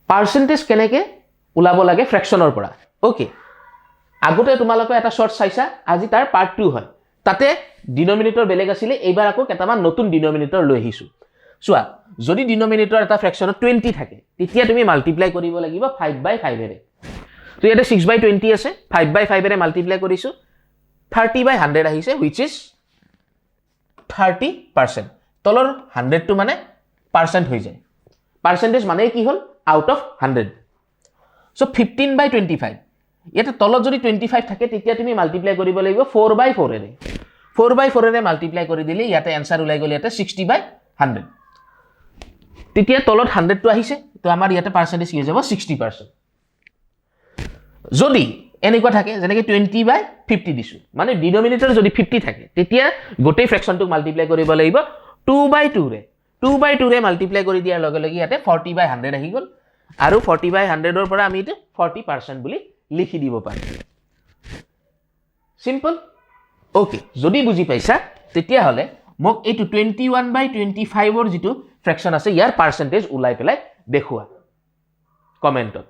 percentage কেনেকে ওলাব লাগে ফ্ৰেকশনৰ পৰা ওকে আগতে তোমালোকে এটা শৰ্ট চাইছা আজি তাৰ পাৰ্ট 2 হয় তাতে ডিনোমিনেটৰ বেলেগ আছিল এইবাৰ আকৌ কেটামান নতুন ডিনোমিনেটৰ লৈ আহিছো চোৱা যদি ডিনোমিনেটৰ এটা ফ্ৰেকশনত 20 থাকে তেতিয়া তুমি মাল্টিপ্লাই কৰিব লাগিব 5/5 এৰে তো ইয়াতে 6/20 আছে 5/5 এৰে মাল্টিপ্লাই কৰিছো 30/100 আহিছে which is 30% তলৰ 100 টো মানে পার্সেন্ট হৈ যায় পার্সেন্টেজ মানে কি হল আউট অফ 100 সো 15/25 ইয়াতে তলত যদি 25 থাকে তেতিয়া তুমি মাল্টিপ্লাই কৰিব লাগিব 4/4 এৰে 4/4 এৰে মাল্টিপ্লাই কৰি দিলে ইয়াতে आंसर ওলাই গল ইয়াতে 60/100 তেতিয়া তলত 100 টো আহিছে তো আমাৰ ইয়াতে পাৰ্সেন্টেজ কি হৈ যাব 60% যদি এনেকুৱা থাকে যেনেকৈ 20/50 দিছো মানে ডিনোমিনেটৰ যদি 50 থাকে তেতিয়া গোটেই ফ্ৰেকশনটোক মাল্টিপ্লাই কৰিব লাগিব 2/2 ৰে 2/2 ৰে মাল্টিপ্লাই কৰি দিয়াৰ লগে লগে ইয়াতে 40/100 আহি গল আৰু 40/100 ৰ পৰা আমি 40% বুলি লিখি দিব পাৰো সিম্পল ওকে যদি বুজি পাইছা তেতিয়া হলে মোক এইটো 21/25 ৰ যেটো ফ্ৰেকশন আছে ইয়াৰ পাৰ্সেন্টেজ উলাই পেলাই দেখুৱা কমেন্টত